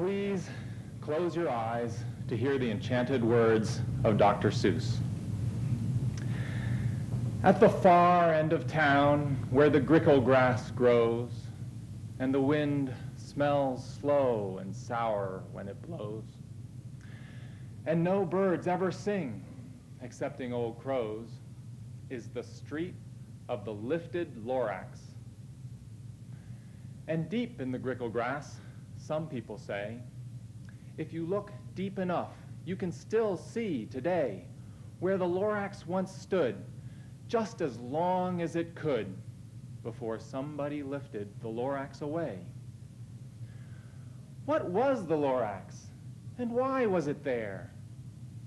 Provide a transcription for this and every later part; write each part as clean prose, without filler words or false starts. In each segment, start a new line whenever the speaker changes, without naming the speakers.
Please close your eyes to hear the enchanted words of Dr. Seuss. At the far end of town, where the grickle grass grows, and the wind smells slow and sour when it blows, and no birds ever sing, excepting old crows, is the street of the lifted Lorax. And deep in the grickle grass, some people say, if you look deep enough, you can still see today where the Lorax once stood, just as long as it could, before somebody lifted the Lorax away. What was the Lorax, and why was it there?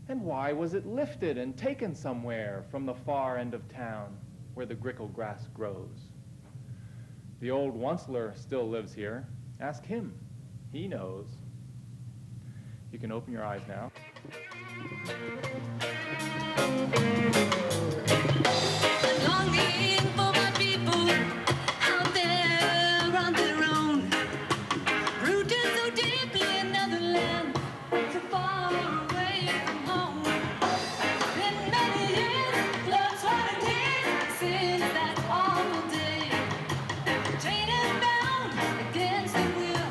And why was it lifted and taken somewhere from the far end of town where the grickle grass grows? The old Onceler still lives here. Ask him. He knows. You can open your eyes now.
Longing for my people out there on their own, rooted so deeply in another land, so far away from home. Been many years, blood, sweat, and tears since that awful day. Chained and bound against the wheel,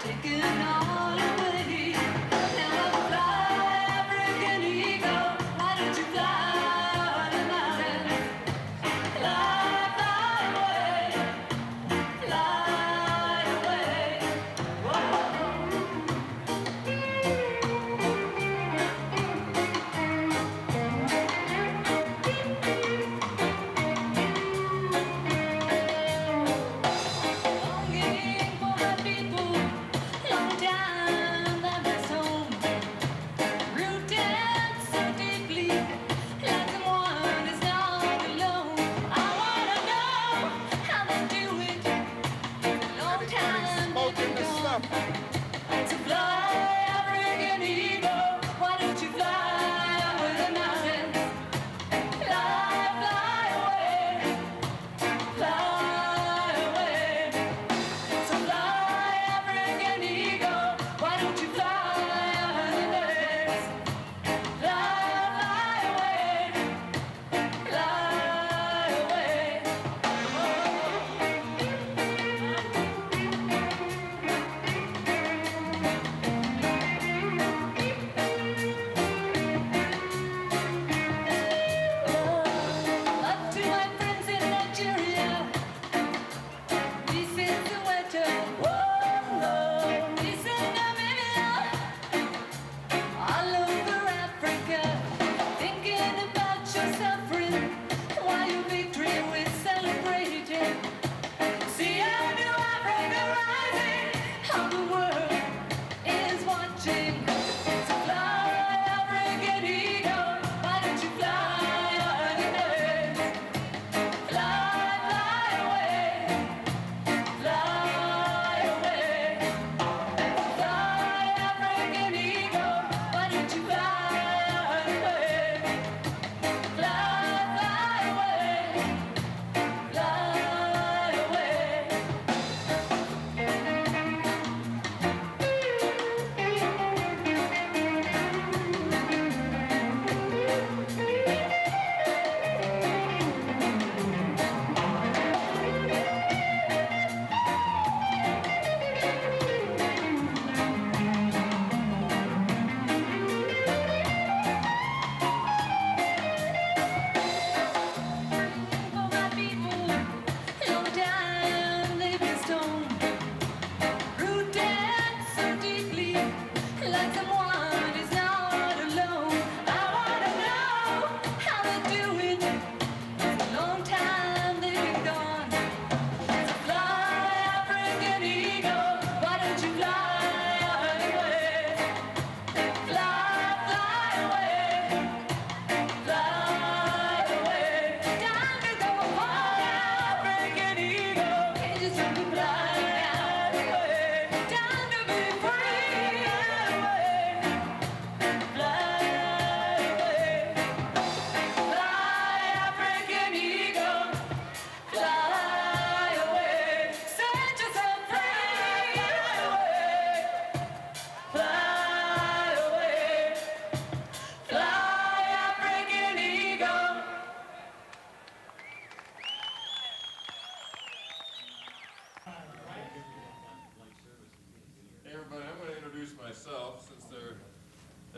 taken all away. Now I fly, African eagle. Why don't you fly to my land? Fly, fly away, fly away. Whoa.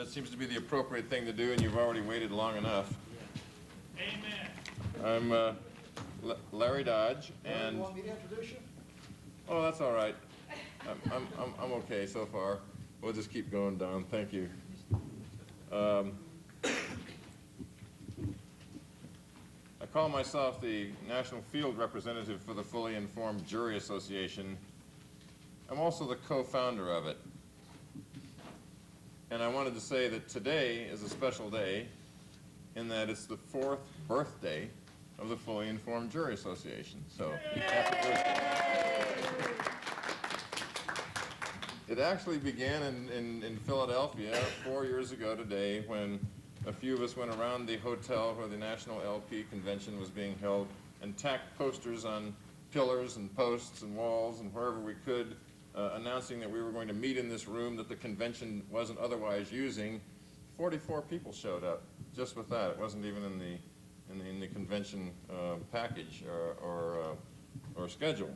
That seems to be the appropriate thing to do, and you've already waited long enough.
Amen.
I'm Larry Dodge, and...
You want me to introduce you?
Oh, that's all right. I'm okay so far. We'll just keep going down. Thank you. I call myself the National Field Representative for the Fully Informed Jury Association. I'm also the co-founder of it. And I wanted to say that today is a special day in that it's the 4th birthday of the Fully Informed Jury Association. So, happy birthday. It actually began in Philadelphia 4 years ago today when a few of us went around the hotel where the National LP Convention was being held and tacked posters on pillars and posts and walls and wherever we could, announcing that we were going to meet in this room that the convention wasn't otherwise using. 44 people showed up just with that. It wasn't even in the convention package or schedule.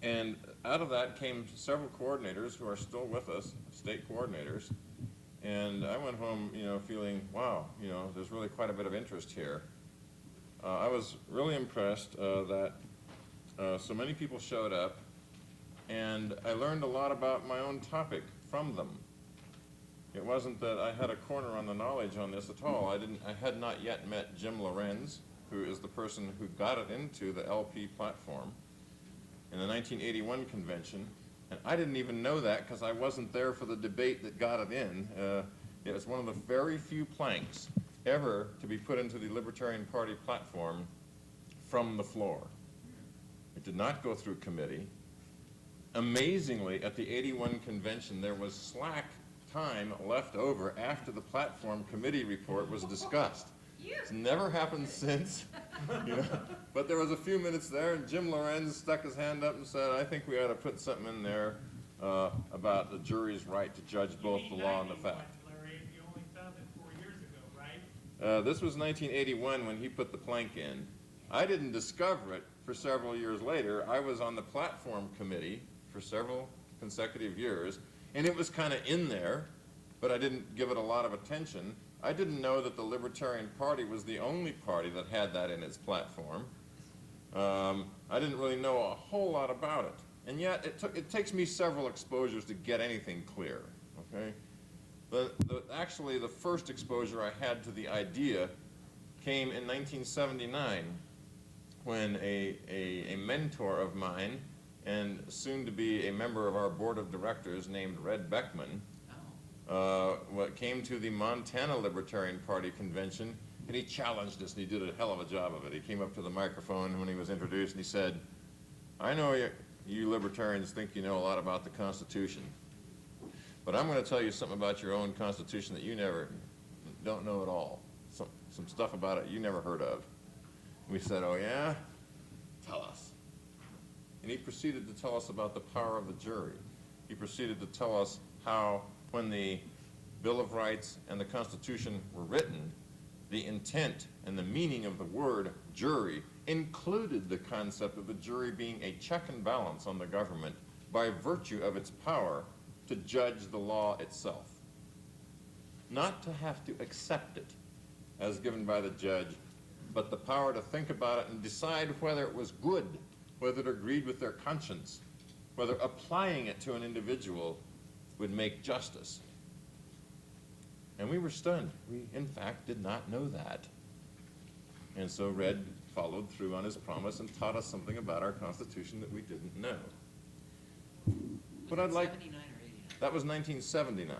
And out of that came several coordinators who are still with us, state coordinators. And I went home, feeling, wow, there's really quite a bit of interest here. I was really impressed that so many people showed up, and I learned a lot about my own topic from them. It wasn't that I had a corner on the knowledge on this at all. I had not yet met Jim Lorenz, who is the person who got it into the LP platform in the 1981 convention. And I didn't even know that because I wasn't there for the debate that got it in. It was one of the very few planks ever to be put into the Libertarian Party platform from the floor. It did not go through committee. Amazingly, at the 81 convention, there was slack time left over after the platform committee report was discussed. It's never happened since, But there was a few minutes there, and Jim Lorenz stuck his hand up and said, I think we ought to put something in there about the jury's right to judge both the law and the fact.
Larry, you only found it 4 years ago, right?
This was 1981 when he put the plank in. I didn't discover it for several years later. I was on the platform committee for several consecutive years, and it was kind of in there, but I didn't give it a lot of attention. I didn't know that the Libertarian Party was the only party that had that in its platform. I didn't really know a whole lot about it. And yet, it takes me several exposures to get anything clear, okay? Actually, the first exposure I had to the idea came in 1979 when a mentor of mine and soon to be a member of our board of directors named Red Beckman came to the Montana Libertarian Party convention, and he challenged us, and he did a hell of a job of it. He came up to the microphone when he was introduced, and he said, I know you libertarians think you know a lot about the Constitution, but I'm going to tell you something about your own Constitution that you don't know at all. Some stuff about it you never heard of. We said, oh yeah? Tell us. And he proceeded to tell us about the power of the jury. He proceeded to tell us how, when the Bill of Rights and the Constitution were written, the intent and the meaning of the word jury included the concept of the jury being a check and balance on the government by virtue of its power to judge the law itself. Not to have to accept it as given by the judge, but the power to think about it and decide whether it was good, whether it agreed with their conscience, whether applying it to an individual would make justice. And we were stunned. We, in fact, did not know that. And so Red followed through on his promise and taught us something about our Constitution that we didn't know. But I'd like...
79 or 89?
That was 1979.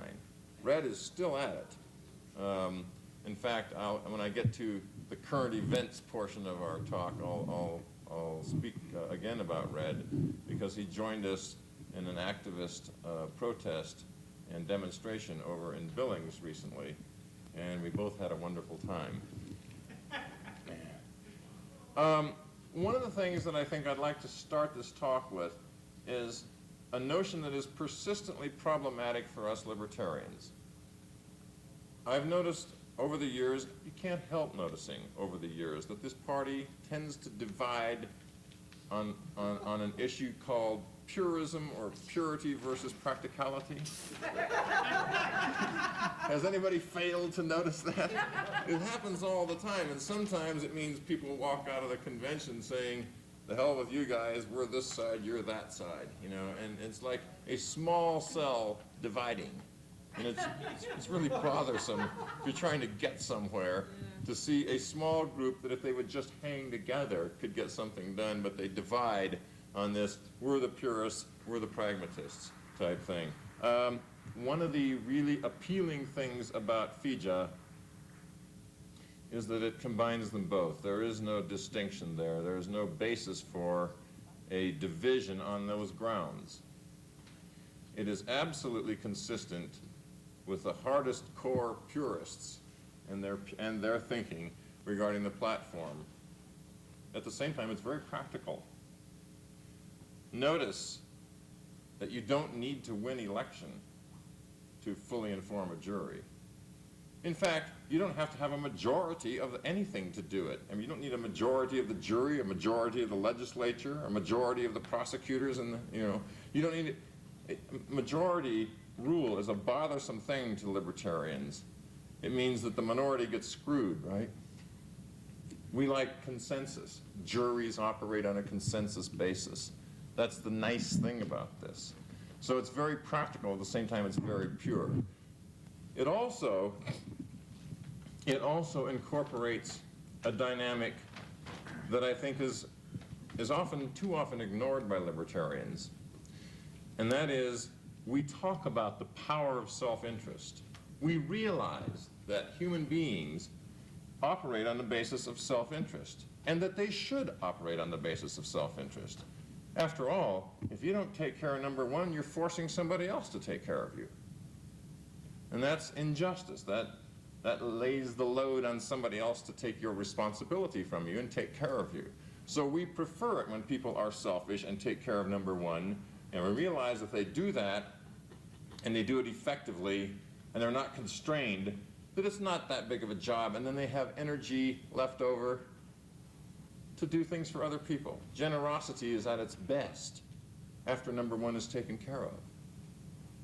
Red is still at it. In fact, when I get to the current events portion of our talk, I'll speak again about Red, because he joined us in an activist protest and demonstration over in Billings recently, and we both had a wonderful time. One of the things that I think I'd like to start this talk with is a notion that is persistently problematic for us libertarians. I've noticed over the years, you can't help noticing over the years, that this party tends to divide on an issue called purism or purity versus practicality? Has anybody failed to notice that? It happens all the time, and sometimes it means people walk out of the convention saying, the hell with you guys, we're this side, you're that side, you know, and it's like a small cell dividing. And it's really bothersome if you're trying to get somewhere to see a small group that if they would just hang together could get something done, but they divide on this, we're the purists, we're the pragmatists type thing. One of the really appealing things about FIJA is that it combines them both. There is no distinction there. There is no basis for a division on those grounds. It is absolutely consistent with the hardest core purists and their thinking regarding the platform. At the same time, it's very practical. Notice that you don't need to win election to fully inform a jury. In fact, you don't have to have a majority of anything to do it. I mean, you don't need a majority of the jury, a majority of the legislature, a majority of the prosecutors, and you don't need it. Majority rule is a bothersome thing to libertarians. It means that the minority gets screwed, right? We like consensus. Juries operate on a consensus basis. That's the nice thing about this. So it's very practical, at the same time it's very pure. It also incorporates a dynamic that I think is too often ignored by libertarians. And that is, we talk about the power of self-interest. We realize that human beings operate on the basis of self-interest, and that they should operate on the basis of self-interest. After all, if you don't take care of number one, you're forcing somebody else to take care of you. And that's injustice. That lays the load on somebody else to take your responsibility from you and take care of you. So we prefer it when people are selfish and take care of number one, and we realize if they do that, and they do it effectively, and they're not constrained, that it's not that big of a job, and then they have energy left over to do things for other people. Generosity is at its best after number one is taken care of.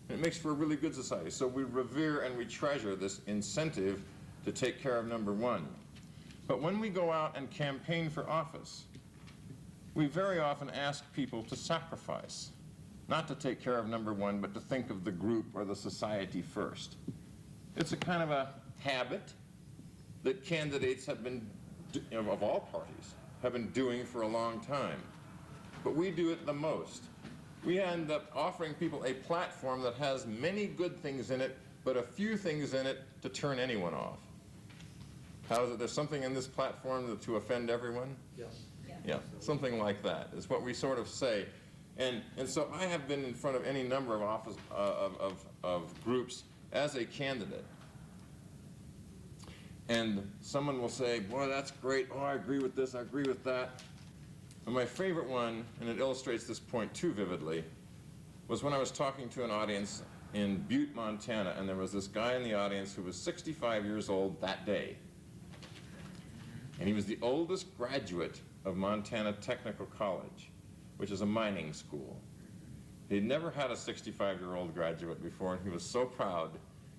And it makes for a really good society. So we revere and we treasure this incentive to take care of number one. But when we go out and campaign for office, we very often ask people to sacrifice, not to take care of number one, but to think of the group or the society first. It's a kind of a habit that candidates have been, of all parties, have been doing for a long time. But we do it the most. We end up offering people a platform that has many good things in it, but a few things in it to turn anyone off. How is it? There's something in this platform to offend everyone?
Yes.
Yeah, something like that is what we sort of say. And so I have been in front of any number of of groups as a candidate. And someone will say, boy, that's great. Oh, I agree with this, I agree with that. And my favorite one, and it illustrates this point too vividly, was when I was talking to an audience in Butte, Montana, and there was this guy in the audience who was 65 years old that day. And he was the oldest graduate of Montana Technical College, which is a mining school. He'd never had a 65-year-old graduate before, and he was so proud,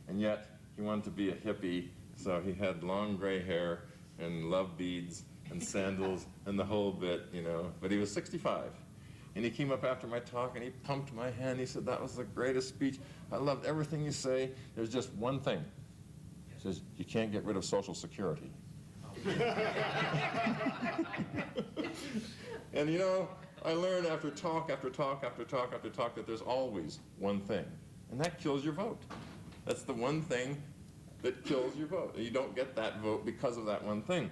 and yet he wanted to be a hippie, so he had long gray hair and love beads and sandals and the whole bit, but he was 65. And he came up after my talk and he pumped my hand. He said, that was the greatest speech. I loved everything you say. There's just one thing. He says, you can't get rid of Social Security. And I learned after talk after talk after talk after talk that there's always one thing. And that kills your vote. That's the one thing that kills your vote. You don't get that vote because of that one thing.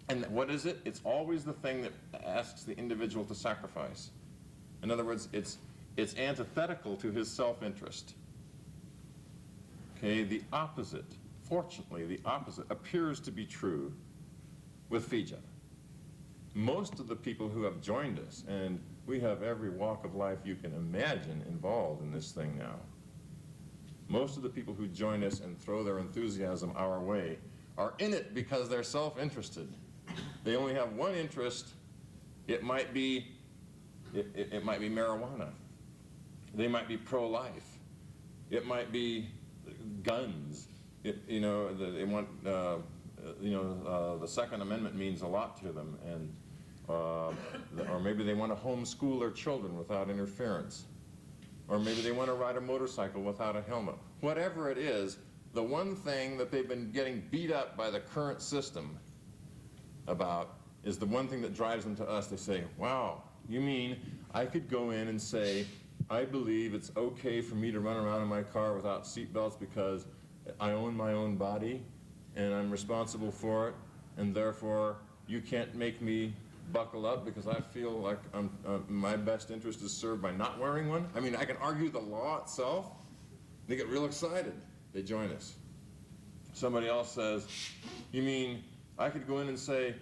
And what is it? It's always the thing that asks the individual to sacrifice. In other words, it's antithetical to his self-interest. Okay, the opposite, fortunately, the opposite appears to be true with FIJA. Most of the people who have joined us, and we have every walk of life you can imagine involved in this thing now. Most of the people who join us and throw their enthusiasm our way are in it because they're self-interested. They only have one interest. It might be It might be marijuana. They might be pro-life. It might be guns. They want, the Second Amendment means a lot to them, and or maybe they want to homeschool their children without interference, or maybe they want to ride a motorcycle without a helmet. Whatever it is, the one thing that they've been getting beat up by the current system about is the one thing that drives them to us. They say, wow, you mean I could go in and say, I believe it's okay for me to run around in my car without seatbelts because I own my own body and I'm responsible for it, and therefore you can't make me buckle up because I feel like my best interest is served by not wearing one? I mean, I can argue the law itself. They get real excited. They join us. Somebody else says, you mean I could go in and say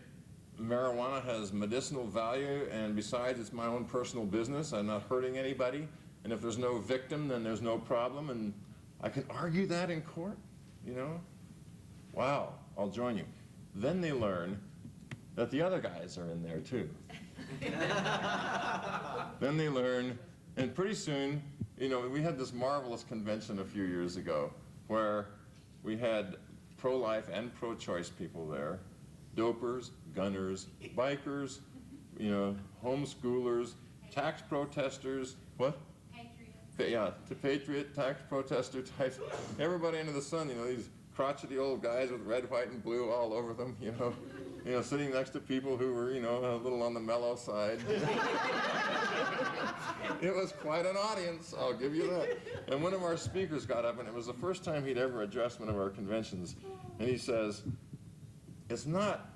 marijuana has medicinal value, and besides it's my own personal business, I'm not hurting anybody, and if there's no victim then there's no problem, and I can argue that in court? Wow, I'll join you. Then they learn that the other guys are in there too. Then they learn, and pretty soon, we had this marvelous convention a few years ago where we had pro-life and pro-choice people there, dopers, gunners, bikers, homeschoolers, tax protesters, what? Yeah, to patriot, tax protester types, everybody under the sun, these crotchety old guys with red, white, and blue all over them, sitting next to people who were, a little on the mellow side. It was quite an audience, I'll give you that. And one of our speakers got up, and it was the first time he'd ever addressed one of our conventions, and he says, it's not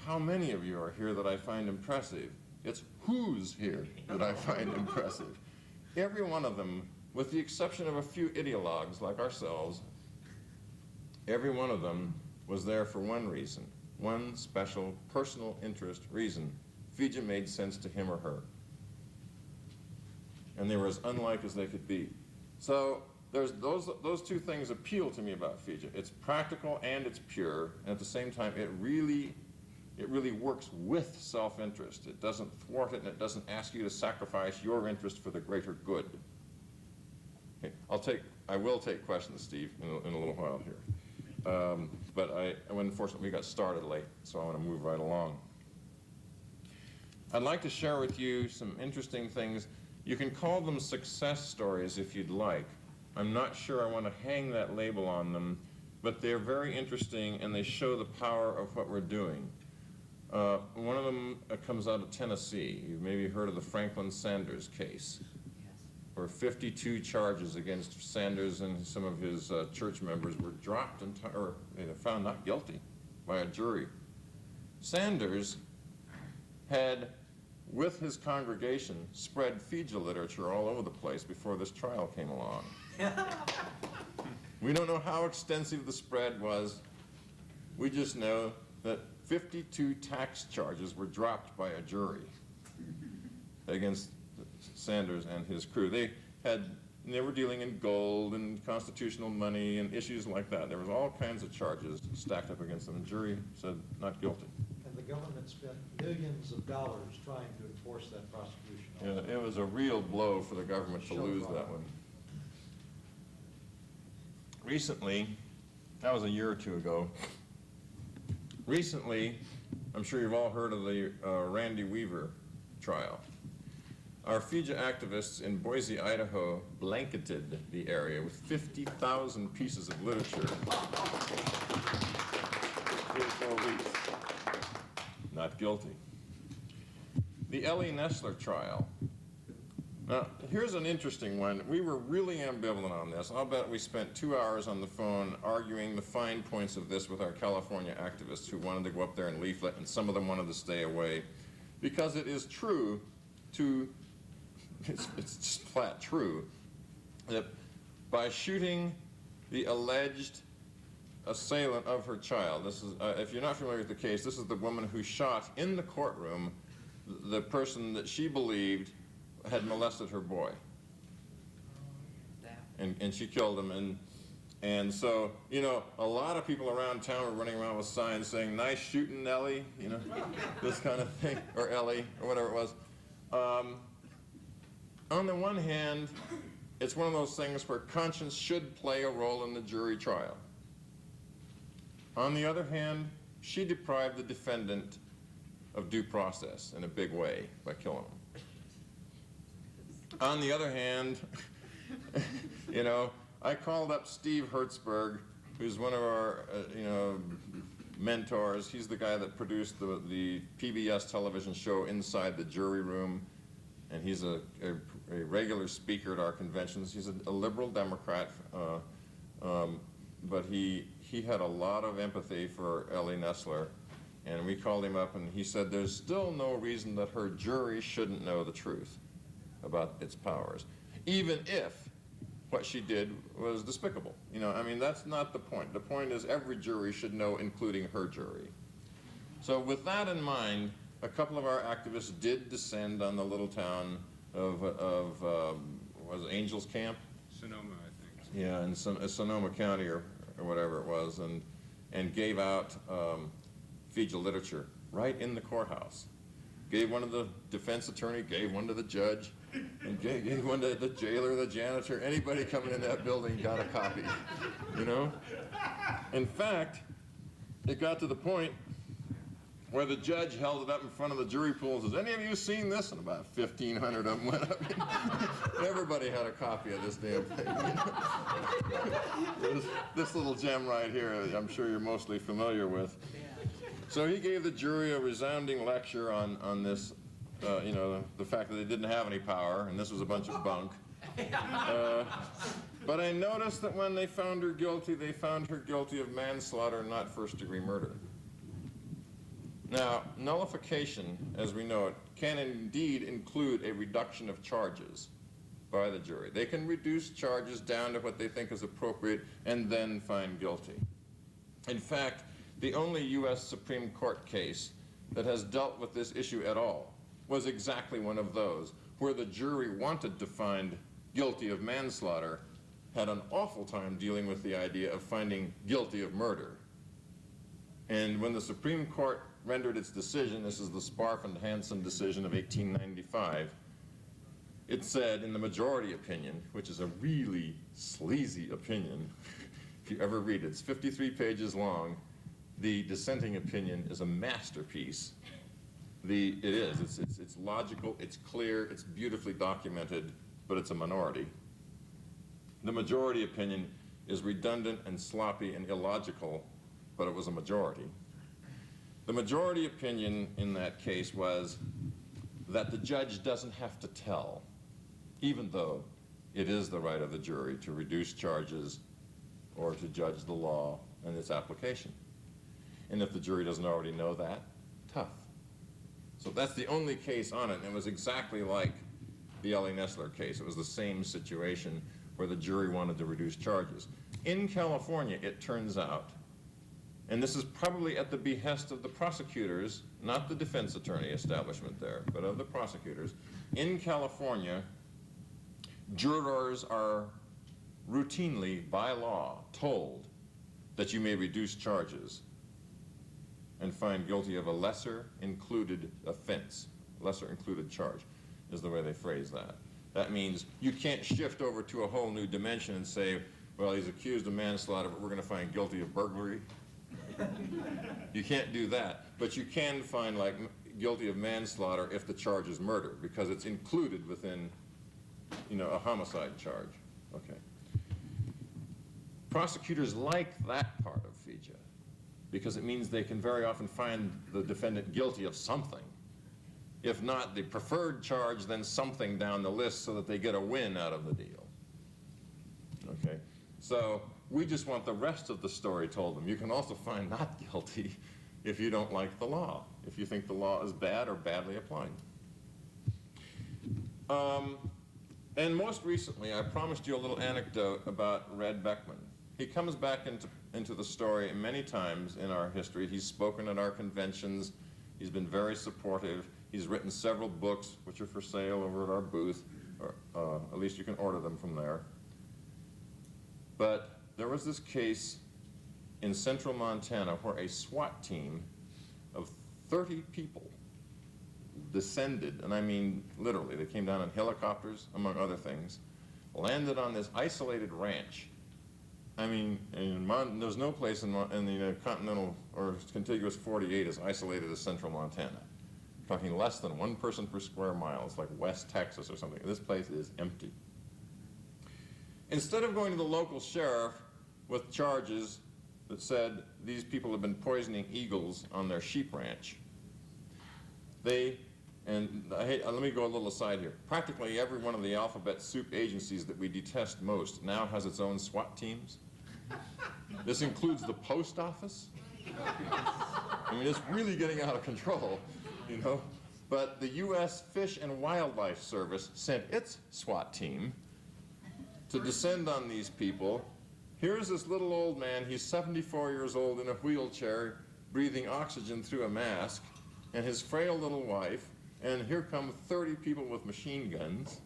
how many of you are here that I find impressive, it's who's here that I find impressive. Every one of them, with the exception of a few ideologues like ourselves, every one of them was there for one reason, one special personal interest reason. FIJA made sense to him or her. And they were as unlike as they could be. So there's those two things appeal to me about FIJA. It's practical and it's pure, and at the same time it really works with self-interest. It doesn't thwart it, and it doesn't ask you to sacrifice your interest for the greater good. Okay, I will take questions, Steve, in a little while here. But unfortunately, we got started late, so I want to move right along. I'd like to share with you some interesting things. You can call them success stories if you'd like. I'm not sure I want to hang that label on them, but they're very interesting, and they show the power of what we're doing. One of them comes out of Tennessee. You've maybe heard of the Franklin Sanders case, where 52 charges against Sanders and some of his church members were dropped or found not guilty by a jury. Sanders had, with his congregation, spread FIJA literature all over the place before this trial came along. We don't know how extensive the spread was. We just know that 52 tax charges were dropped by a jury against Sanders and his crew. They were dealing in gold and constitutional money and issues like that. There was all kinds of charges stacked up against them. The jury said not guilty.
And the government spent millions of dollars trying to enforce that prosecution.
Yeah, it was a real blow for the government to lose that one. Recently, that was a year or two ago, recently, I'm sure you've all heard of the Randy Weaver trial. Our FIJA activists in Boise, Idaho blanketed the area with 50,000 pieces of literature. 3 or 4 weeks. Not guilty. The Ellie Nessler trial. Now, here's an interesting one. We were really ambivalent on this. I'll bet we spent 2 hours on the phone arguing the fine points of this with our California activists who wanted to go up there and leaflet, and some of them wanted to stay away. Because it is true it's just flat true, that by shooting the alleged assailant of her child, this is, if you're not familiar with the case, this is the woman who shot in the courtroom the person that she believed had molested her boy. And she killed him. And so, a lot of people around town were running around with signs saying, "Nice shooting, Ellie," this kind of thing, or Ellie, or whatever it was. on the one hand, it's one of those things where conscience should play a role in the jury trial. On the other hand, she deprived the defendant of due process in a big way by killing him. On the other hand, you know, I called up Steve Hertzberg, who's one of our, mentors. He's the guy that produced the PBS television show Inside the Jury Room, and he's a regular speaker at our conventions. He's a liberal Democrat, but he had a lot of empathy for Ellie Nessler, and we called him up, and he said there's still no reason that her jury shouldn't know the truth about its powers, even if what she did was despicable. You know, I mean, that's not the point. The point is every jury should know, including her jury. So with that in mind, a couple of our activists did descend on the little town of was it Angels Camp?
Sonoma, I think.
Yeah, in Sonoma County or whatever it was, and gave out FIJA literature right in the courthouse. Gave one to the defense attorney, gave one to the judge, and gave one to the jailer, the janitor. Anybody coming in that building got a copy, you know? In fact, it got to the point where the judge held it up in front of the jury pool and says, any of you seen this? And about 1,500 of them went up. Everybody had a copy of this damn thing. This little gem right here, I'm sure you're mostly familiar with. So he gave the jury a resounding lecture on this, the fact that they didn't have any power, and this was a bunch of bunk. But I noticed that when they found her guilty, they found her guilty of manslaughter, not first-degree murder. Now, nullification, as we know it, can indeed include a reduction of charges by the jury. They can reduce charges down to what they think is appropriate and then find guilty. In fact, the only U.S. Supreme Court case that has dealt with this issue at all was exactly one of those, where the jury wanted to find guilty of manslaughter, had an awful time dealing with the idea of finding guilty of murder. And when the Supreme Court rendered its decision, this is the Sparf and Hansen decision of 1895, it said in the majority opinion, which is a really sleazy opinion, if you ever read it, it's 53 pages long. The dissenting opinion is a masterpiece. It is. It's logical, it's clear, it's beautifully documented, but it's a minority. The majority opinion is redundant and sloppy and illogical, but it was a majority. The majority opinion in that case was that the judge doesn't have to tell, even though it is the right of the jury to reduce charges or to judge the law and its application. And if the jury doesn't already know that, tough. So that's the only case on it, and it was exactly like the Ellie Nessler case. It was the same situation where the jury wanted to reduce charges. In California, it turns out, and this is probably at the behest of the prosecutors, not the defense attorney establishment there, but of the prosecutors, in California, jurors are routinely, by law, told that you may reduce charges and find guilty of a lesser included offense. Lesser included charge is the way they phrase that. That means you can't shift over to a whole new dimension and say, well, he's accused of manslaughter, but we're going to find guilty of burglary. You can't do that. But you can find, like, guilty of manslaughter if the charge is murder, because it's included within, a homicide charge. Okay. Prosecutors like that part of FIJA, because it means they can very often find the defendant guilty of something. If not the preferred charge, then something down the list so that they get a win out of the deal. Okay? So we just want the rest of the story told them. You can also find not guilty if you don't like the law, if you think the law is bad or badly applied. And most recently, I promised you a little anecdote about Red Beckman. He comes back into the story many times in our history. He's spoken at our conventions. He's been very supportive. He's written several books, which are for sale over at our booth, or at least you can order them from there. But there was this case in central Montana where a SWAT team of 30 people descended, and I mean literally, they came down in helicopters, among other things, landed on this isolated ranch. I mean, there's no place in the continental or contiguous 48 as isolated as central Montana. Talking less than 1 person per square mile. It's like West Texas or something. This place is empty. Instead of going to the local sheriff with charges that said these people have been poisoning eagles on their sheep ranch, let me go a little aside here. Practically every one of the alphabet soup agencies that we detest most now has its own SWAT teams. This includes the post office. I mean, it's really getting out of control, you know. But the U.S. Fish and Wildlife Service sent its SWAT team to descend on these people. Here's this little old man, he's 74 years old in a wheelchair, breathing oxygen through a mask, and his frail little wife, and here come 30 people with machine guns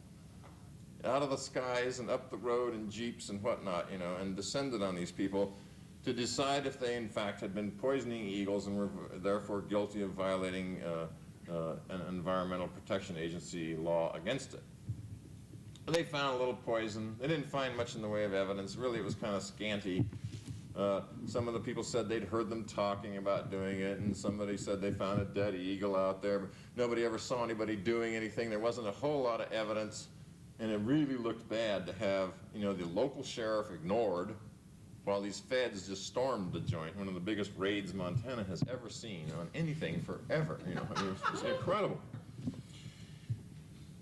out of the skies and up the road in jeeps and whatnot, you know, and descended on these people to decide if they in fact had been poisoning eagles and were therefore guilty of violating an Environmental Protection Agency law against it. They found a little poison. They didn't find much in the way of evidence. Really, it was kind of scanty. Some of the people said they'd heard them talking about doing it, and somebody said they found a dead eagle out there, but nobody ever saw anybody doing anything. There wasn't a whole lot of evidence, and it really looked bad to have, you know, the local sheriff ignored while these feds just stormed the joint, one of the biggest raids Montana has ever seen on anything forever. You know, I mean, it was incredible.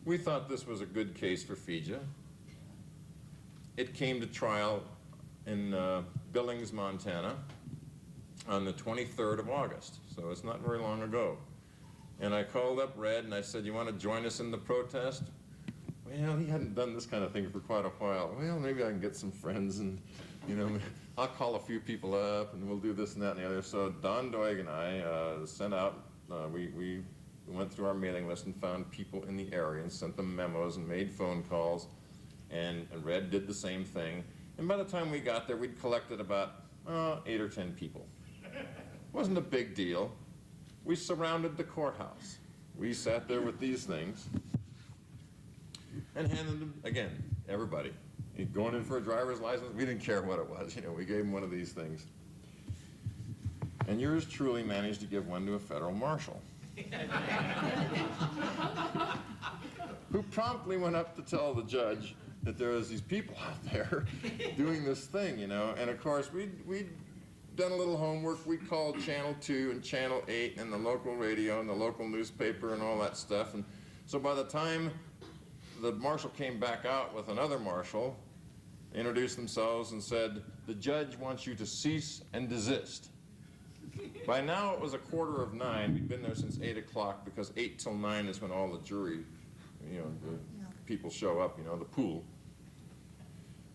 We thought this was a good case for FIJA. It came to trial in Billings, Montana on the 23rd of August, so it's not very long ago. And I called up Red and I said, you want to join us in the protest? Well, he hadn't done this kind of thing for quite a while. Well, maybe I can get some friends and, you know, I'll call a few people up and we'll do this and that and the other. So Don Doig and I sent out, we went through our mailing list and found people in the area and sent them memos and made phone calls, and Red did the same thing. And by the time we got there, we'd collected about 8 or 10 people. It wasn't a big deal. We surrounded the courthouse. We sat there with these things and handed them, again, everybody. Going in for a driver's license, we didn't care what it was. You know, we gave them one of these things. And yours truly managed to give one to a federal marshal, who promptly went up to tell the judge that there was these people out there doing this thing, you know. And of course, we'd done a little homework. We called Channel 2 and Channel 8 and the local radio and the local newspaper and all that stuff. And so by the time the marshal came back out with another marshal, introduced themselves and said, the judge wants you to cease and desist. By now it was 8:45. We'd been there since 8 o'clock because 8 till 9 is when all the jury, you know, the people show up, you know, the pool.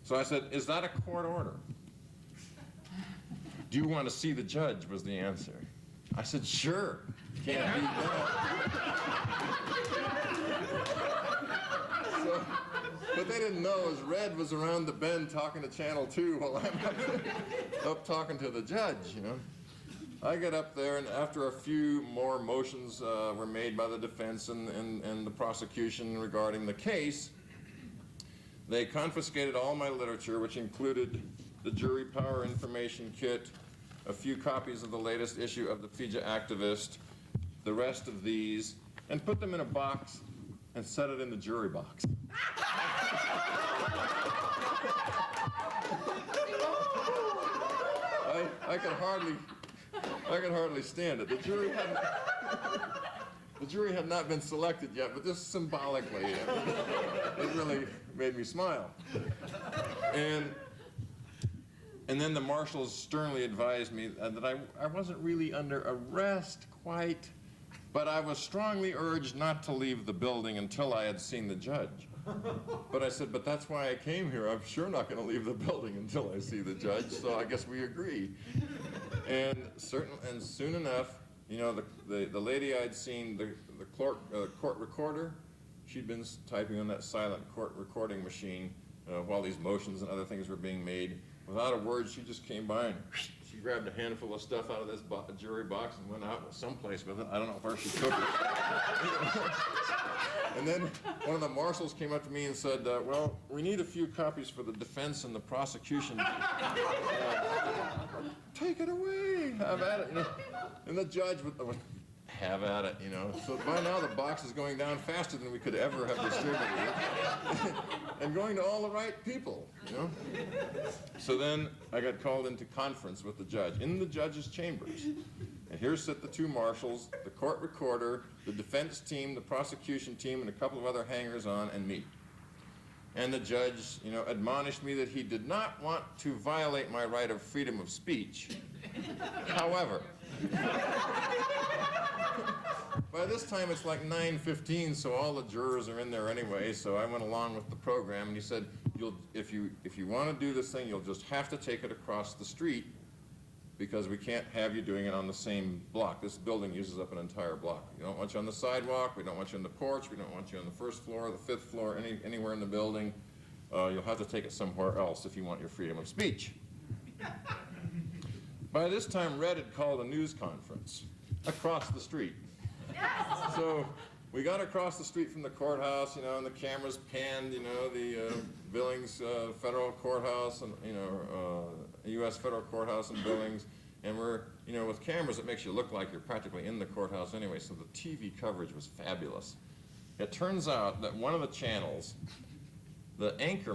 So I said, is that a court order? Do you want to see the judge, was the answer. I said, sure, can't beat that. So, but they didn't know as Red was around the bend talking to Channel 2 while I'm up talking to the judge, you know. I get up there, and after a few more motions were made by the defense and the prosecution regarding the case, they confiscated all my literature, which included the jury power information kit, a few copies of the latest issue of the FIJA Activist, the rest of these, and put them in a box and set it in the jury box. I could hardly stand it. The jury had not been selected yet, but just symbolically, it really made me smile. And then the marshals sternly advised me that I wasn't really under arrest quite, but I was strongly urged not to leave the building until I had seen the judge. But I said, but that's why I came here. I'm sure not going to leave the building until I see the judge, so I guess we agree. And soon enough, you know, the lady I'd seen, the court recorder, she'd been typing on that silent court recording machine while these motions and other things were being made. Without a word, she just came by and she she grabbed a handful of stuff out of this jury box and went out someplace with it. I don't know where she took it. And then one of the marshals came up to me and said, well, we need a few copies for the defense and the prosecution. Take it away, have at it, you know. And the judge would have at it, you know. So by now the box is going down faster than we could ever have distributed it. And going to all the right people, you know. So then I got called into conference with the judge in the judge's chambers. And here sit the two marshals, the court recorder, the defense team, the prosecution team, and a couple of other hangers-on, and me. And the judge, you know, admonished me that he did not want to violate my right of freedom of speech. However, by this time it's like 9:15, so all the jurors are in there anyway, so I went along with the program, and he said, if you want to do this thing, you'll just have to take it across the street, because we can't have you doing it on the same block. This building uses up an entire block. We don't want you on the sidewalk, we don't want you on the porch, we don't want you on the first floor, the fifth floor, anywhere in the building. You'll have to take it somewhere else if you want your freedom of speech. By this time, Red had called a news conference across the street. So we got across the street from the courthouse, you know, and the cameras panned, you know, the Billings federal courthouse and, you know, U.S. federal courthouse in Billings. And we're, you know, with cameras, it makes you look like you're practically in the courthouse anyway, so the TV coverage was fabulous. It turns out that one of the channels, the anchor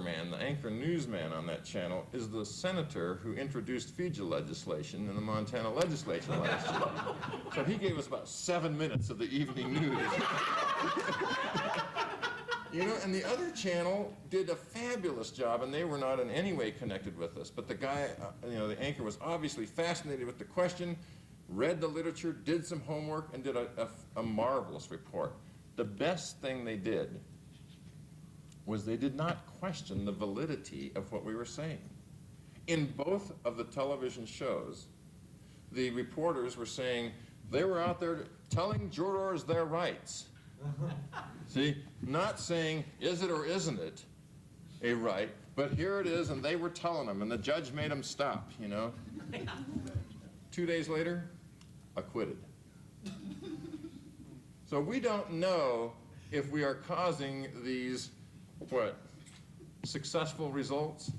newsman on that channel, is the senator who introduced FIJA legislation in the Montana legislature last year. So he gave us about 7 minutes of the evening news. You know, and the other channel did a fabulous job, and they were not in any way connected with us. But the guy, you know, the anchor was obviously fascinated with the question, read the literature, did some homework, and did a marvelous report. The best thing they did was they did not question the validity of what we were saying. In both of the television shows, the reporters were saying they were out there telling jurors their rights. See, not saying, is it or isn't it a right, but here it is, and they were telling them, and the judge made them stop, you know. 2 days later, acquitted. So we don't know if we are causing these, successful results?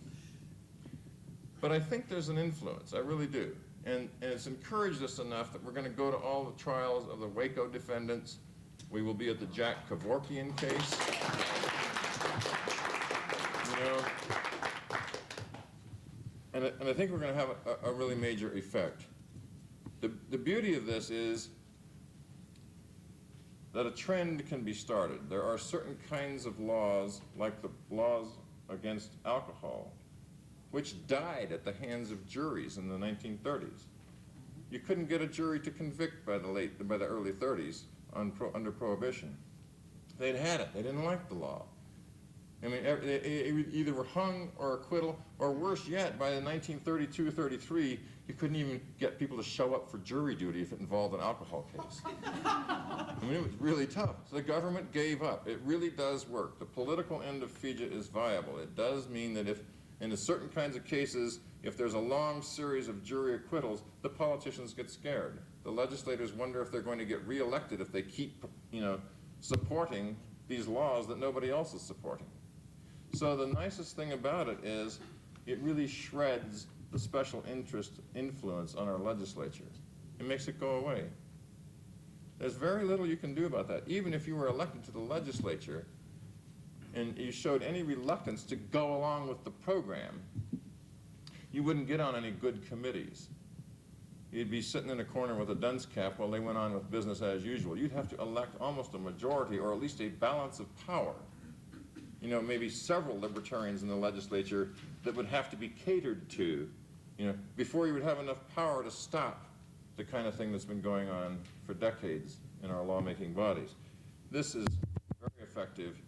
But I think there's an influence, I really do. And it's encouraged us enough that we're going to go to all the trials of the Waco defendants. We will be at the Jack Kevorkian case. You know, and I think we're going to have a really major effect. The beauty of this is that a trend can be started. There are certain kinds of laws, like the laws against alcohol, which died at the hands of juries in the 1930s. You couldn't get a jury to convict by the early 30s under Prohibition. They'd had it. They didn't like the law. I mean, they either were hung or acquittal, or worse yet, by the 1932-33, you couldn't even get people to show up for jury duty if it involved an alcohol case. I mean, it was really tough. So the government gave up. It really does work. The political end of FIJA is viable. It does mean that if, in certain kinds of cases, if there's a long series of jury acquittals, the politicians get scared. The legislators wonder if they're going to get reelected if they keep, you know, supporting these laws that nobody else is supporting. So the nicest thing about it is it really shreds the special interest influence on our legislature. It makes it go away. There's very little you can do about that. Even if you were elected to the legislature and you showed any reluctance to go along with the program, you wouldn't get on any good committees. You'd be sitting in a corner with a dunce cap while they went on with business as usual. You'd have to elect almost a majority or at least a balance of power. You know, maybe several libertarians in the legislature that would have to be catered to, you know, before you would have enough power to stop the kind of thing that's been going on for decades in our lawmaking bodies. This is very effective.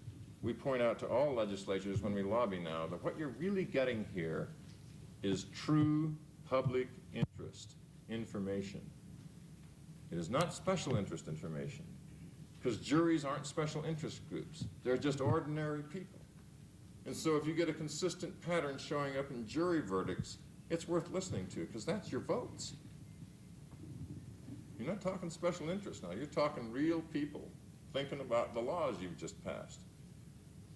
We point out to all legislatures when we lobby now that what you're really getting here is true public interest information. It is not special interest information, because juries aren't special interest groups. They're just ordinary people. And so if you get a consistent pattern showing up in jury verdicts, it's worth listening to, because that's your votes. You're not talking special interest now. You're talking real people thinking about the laws you've just passed.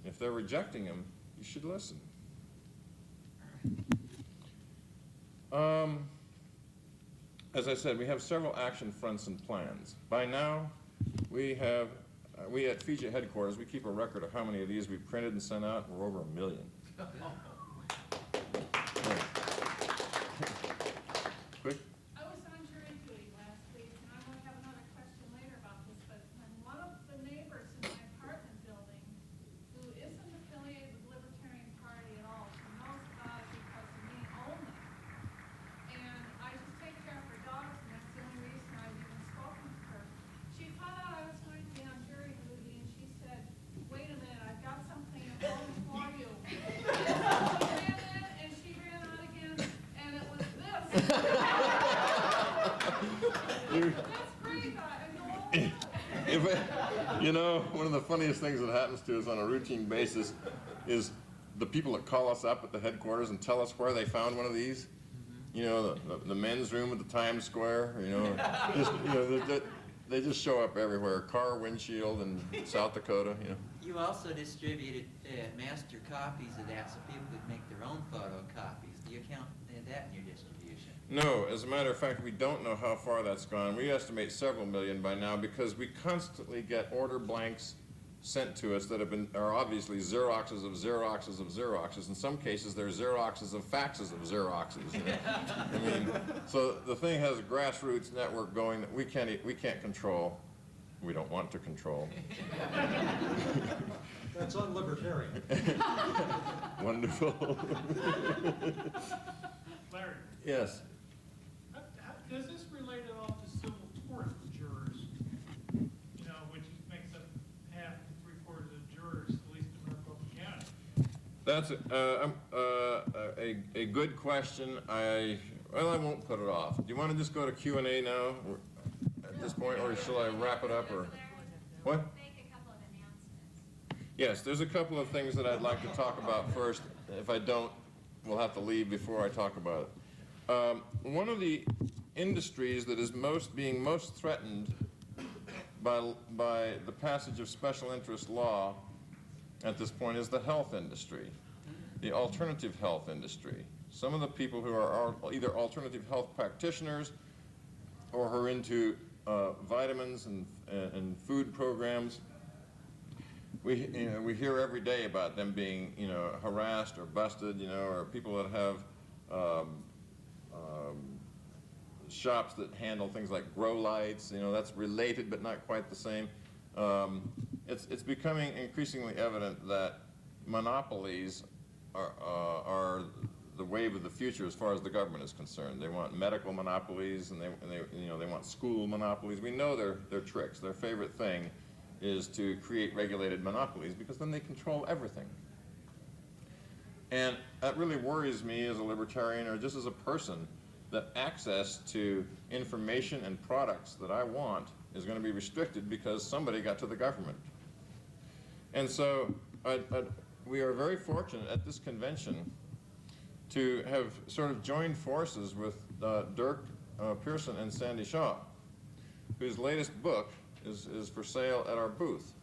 If they're rejecting them, you should listen. As I said, we have several action fronts and plans. By now, we at FIJA headquarters, we keep a record of how many of these we've printed and sent out, and we're over 1 million. Quick.
I was on jury duty last week, and I might have another question later about this, but when one of the neighbors in my apartment building, who isn't affiliated with the Libertarian Party at all, she knows about it because of me only, and I just take care of her dogs, and that's the only reason I've even spoken to her. She found out I was going to be on jury duty, and she said, "Wait a minute, I've got something at home for you." And she ran out again, and it was this. That's great,
You know, one of the funniest things that happens to us on a routine basis is the people that call us up at the headquarters and tell us where they found one of these. You know, the men's room at the Times Square, you know, they just show up everywhere. Car windshield in South Dakota, you know.
You also distributed master copies of that so people could make their own photocopies. Do you count that in your distribution?
No, as a matter of fact, we don't know how far that's gone. We estimate several million by now because we constantly get order blanks sent to us that are obviously Xeroxes of Xeroxes of Xeroxes. In some cases, they're Xeroxes of faxes of Xeroxes. You know? I mean, so the thing has a grassroots network going that we can't control. We don't want to control.
That's unlibertarian.
Wonderful.
Larry,
Yes.
does this relate at all to civil tort jurors? You know, which makes up half to 3/4 of jurors, at least in Maricopa County.
That's a good question. I won't put it off. Do you want to just go to Q&A now at this point, or shall I wrap it up? Or what?
Make a couple of announcements.
Yes, there's a couple of things that I'd like to talk about first. If I don't, we'll have to leave before I talk about it. One of the industries that is being most threatened by the passage of special interest law at this point is the health industry, the alternative health industry. Some of the people who are either alternative health practitioners or who are into vitamins and food programs, we hear every day about them being harassed or busted, or people that have shops that handle things like grow lights, that's related but not quite the same. It's becoming increasingly evident that monopolies are the wave of the future as far as the government is concerned. They want medical monopolies and they want school monopolies. We know their tricks. Their favorite thing is to create regulated monopolies because then they control everything. And that really worries me as a libertarian or just as a person, that access to information and products that I want is going to be restricted because somebody got to the government. And so we are very fortunate at this convention to have sort of joined forces with Dirk Pearson and Sandy Shaw, whose latest book is for sale at our booth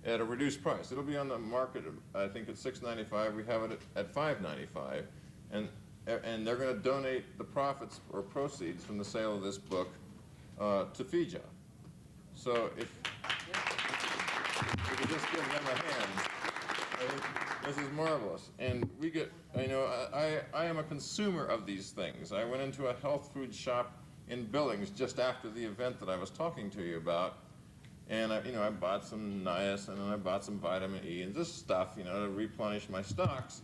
at a reduced price. It'll be on the market, I think, at $6.95. We have it at $5.95. And they're going to donate the profits or proceeds from the sale of this book to FIJA. So if we could just give them a hand, I think this is marvelous. And we get, I am a consumer of these things. I went into a health food shop in Billings just after the event that I was talking to you about. And I bought some niacin and I bought some vitamin E and just stuff, to replenish my stocks.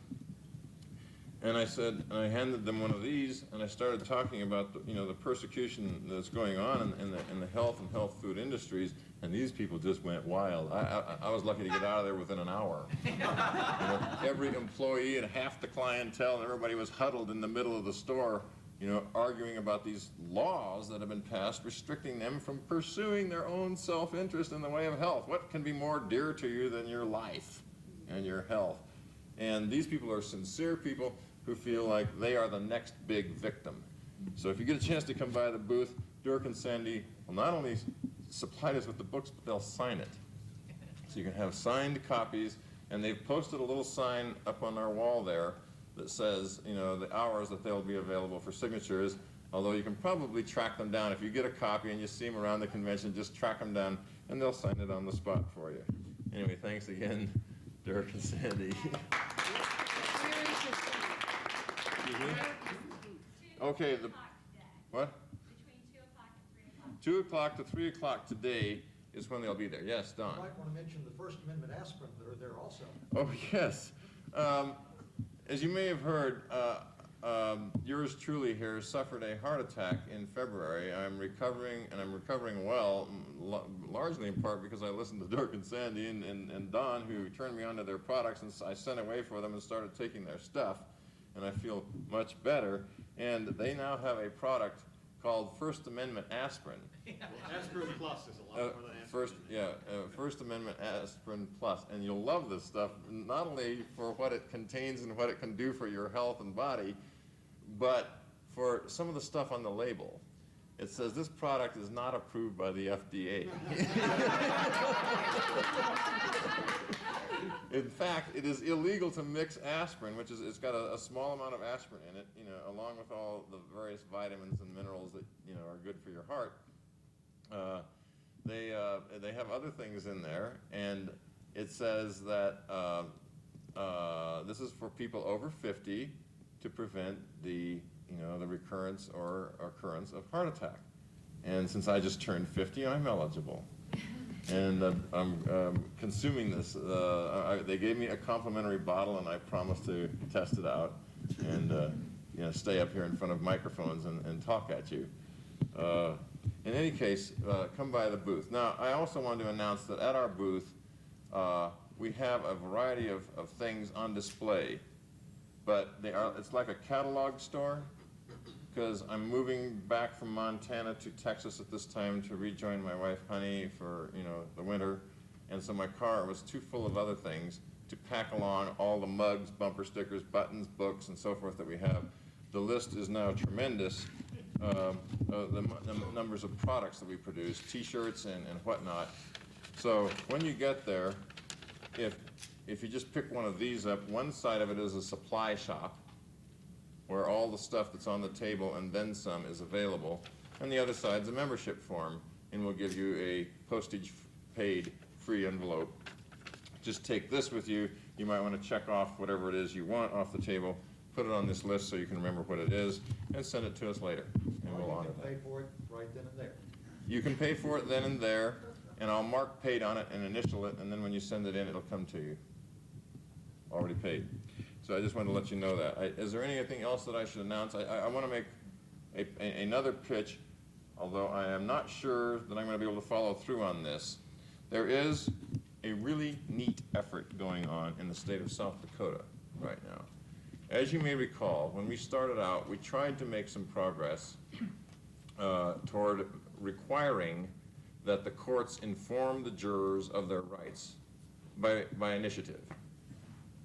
And I handed them one of these, and I started talking about the persecution that's going on in the health and health food industries, and these people just went wild. I was lucky to get out of there within an hour. Every employee and half the clientele and everybody was huddled in the middle of the store, arguing about these laws that have been passed restricting them from pursuing their own self-interest in the way of health. What can be more dear to you than your life and your health? And these people are sincere people who feel like they are the next big victim. So if you get a chance to come by the booth, Dirk and Sandy will not only supply us with the books, but they'll sign it. So you can have signed copies, and they've posted a little sign up on our wall there that says, you know, the hours that they'll be available for signatures, although you can probably track them down. If you get a copy and you see them around the convention, just track them down, and they'll sign it on the spot for you. Anyway, thanks again, Dirk and Sandy. Okay, what?
Between 2 o'clock and 3 o'clock.
2 o'clock to 3 o'clock today is when they'll be there. Yes, Don?
You might want to mention the First Amendment aspirin that are there also.
Oh, yes. As you may have heard, yours truly here suffered a heart attack in February. I'm recovering, and I'm recovering well, largely in part because I listened to Dirk and Sandy and Don, who turned me onto their products, and I sent away for them and started taking their stuff, and I feel much better. And they now have a product called First Amendment Aspirin.
Aspirin Plus is a lot more than Aspirin.
First Amendment Aspirin Plus, and you'll love this stuff, not only for what it contains and what it can do for your health and body, but for some of the stuff on the label. It says this product is not approved by the FDA. In fact, it is illegal to mix aspirin, which is, it's got a small amount of aspirin in it, you know, along with all the various vitamins and minerals that, you know, are good for your heart. They have other things in there, and it says that this is for people over 50 to prevent the, you know, the recurrence or occurrence of heart attack. And since I just turned 50, I'm eligible. And I'm consuming this. They gave me a complimentary bottle, and I promised to test it out and you know, stay up here in front of microphones and talk at you. In any case, come by the booth. Now, I also want to announce that at our booth, we have a variety of things on display, but it's like a catalog store, because I'm moving back from Montana to Texas at this time to rejoin my wife, Honey, for, you know, the winter. And so my car was too full of other things to pack along all the mugs, bumper stickers, buttons, books, and so forth that we have. The list is now tremendous, the numbers of products that we produce, T-shirts and whatnot. So when you get there, if you just pick one of these up, one side of it is a supply shop, where all the stuff that's on the table and then some is available. And the other side's a membership form, and we'll give you a postage-paid free envelope. Just take this with you. You might want to check off whatever it is you want off the table, put it on this list so you can remember what it is, and send it to us later, and we'll honor that.
You can pay for it right then and there.
You can pay for it then and there, and I'll mark paid on it and initial it, and then when you send it in, it'll come to you. Already paid. So I just wanted to let you know that. Is there anything else that I should announce? I want to make another pitch, although I am not sure that I'm going to be able to follow through on this. There is a really neat effort going on in the state of South Dakota right now. As you may recall, when we started out, we tried to make some progress toward requiring that the courts inform the jurors of their rights by initiative.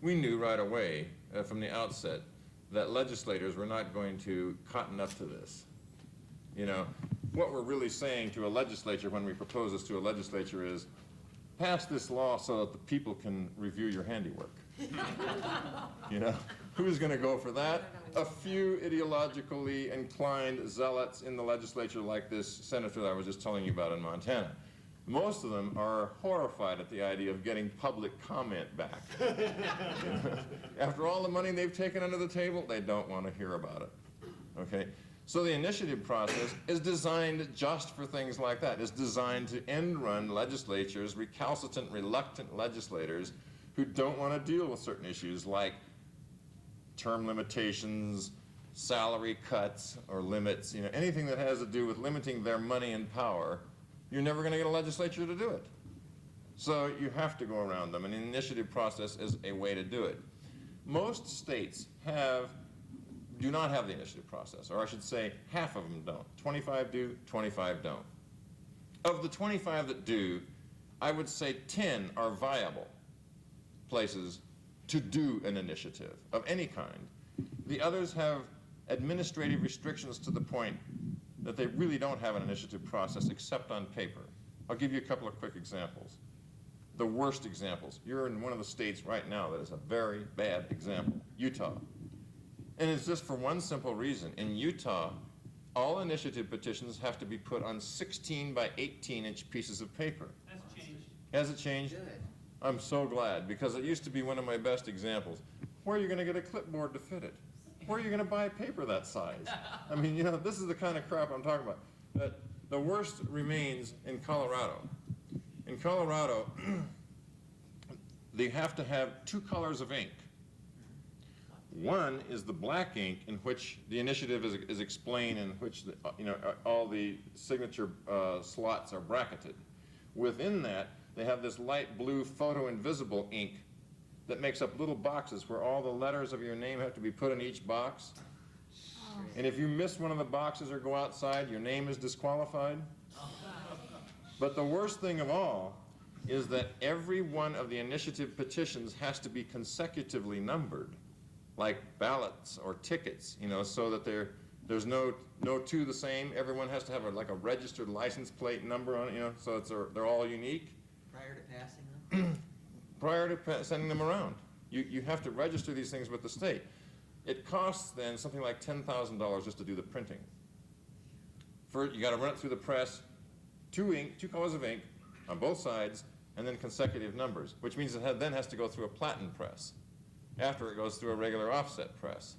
We knew right away from the outset that legislators were not going to cotton up to this. You know, what we're really saying to a legislature when we propose this to a legislature is, pass this law so that the people can review your handiwork. You know, who's going to go for that? A few ideologically inclined zealots in the legislature like this senator that I was just telling you about in Montana. Most of them are horrified at the idea of getting public comment back. After all the money they've taken under the table, they don't want to hear about it. Okay? So the initiative process is designed just for things like that. It's designed to end-run legislatures, recalcitrant, reluctant legislators who don't want to deal with certain issues like term limitations, salary cuts or limits, you know, anything that has to do with limiting their money and power. You're never going to get a legislature to do it. So you have to go around them, and the initiative process is a way to do it. Most states do not have the initiative process, or I should say half of them don't. 25 do, 25 don't. Of the 25 that do, I would say 10 are viable places to do an initiative of any kind. The others have administrative restrictions to the point that they really don't have an initiative process except on paper. I'll give you a couple of quick examples. The worst examples. You're in one of the states right now that is a very bad example, Utah. And it's just for one simple reason. In Utah, all initiative petitions have to be put on 16 by 18-inch pieces of paper.
That's changed.
Has it changed?
Good.
I'm so glad, because it used to be one of my best examples. Where are you going to get a clipboard to fit it? Where are you going to buy paper that size? I mean, you know, this is the kind of crap I'm talking about. But the worst remains in Colorado. In Colorado, they have to have 2 colors of ink. One is the black ink, in which the initiative is explained, in which all the signature slots are bracketed. Within that, they have this light blue photo invisible ink that makes up little boxes where all the letters of your name have to be put in each box. And if you miss one of the boxes or go outside, your name is disqualified. But the worst thing of all is that every one of the initiative petitions has to be consecutively numbered, like ballots or tickets, you know, so that there's no two the same. Everyone has to have like a registered license plate number on it, you know, so they're all unique.
Prior to passing them?
Prior to sending them around. You have to register these things with the state. It costs then something like $10,000 just to do the printing. First, you got to run it through the press, 2 colors of ink on both sides, and then consecutive numbers, which means it then has to go through a platen press after it goes through a regular offset press.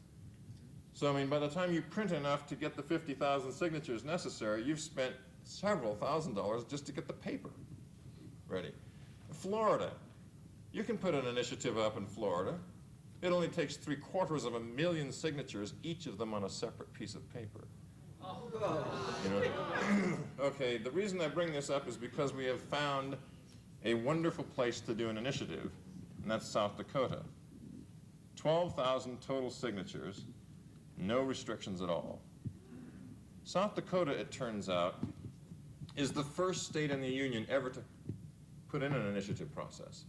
So, I mean, by the time you print enough to get the 50,000 signatures necessary, you've spent several $1,000s just to get the paper ready. Florida. You can put an initiative up in Florida. It only takes 750,000 signatures, each of them on a separate piece of paper. You know? Okay, the reason I bring this up is because we have found a wonderful place to do an initiative, and that's South Dakota. 12,000 total signatures, no restrictions at all. South Dakota, it turns out, is the first state in the Union ever to put in an initiative process.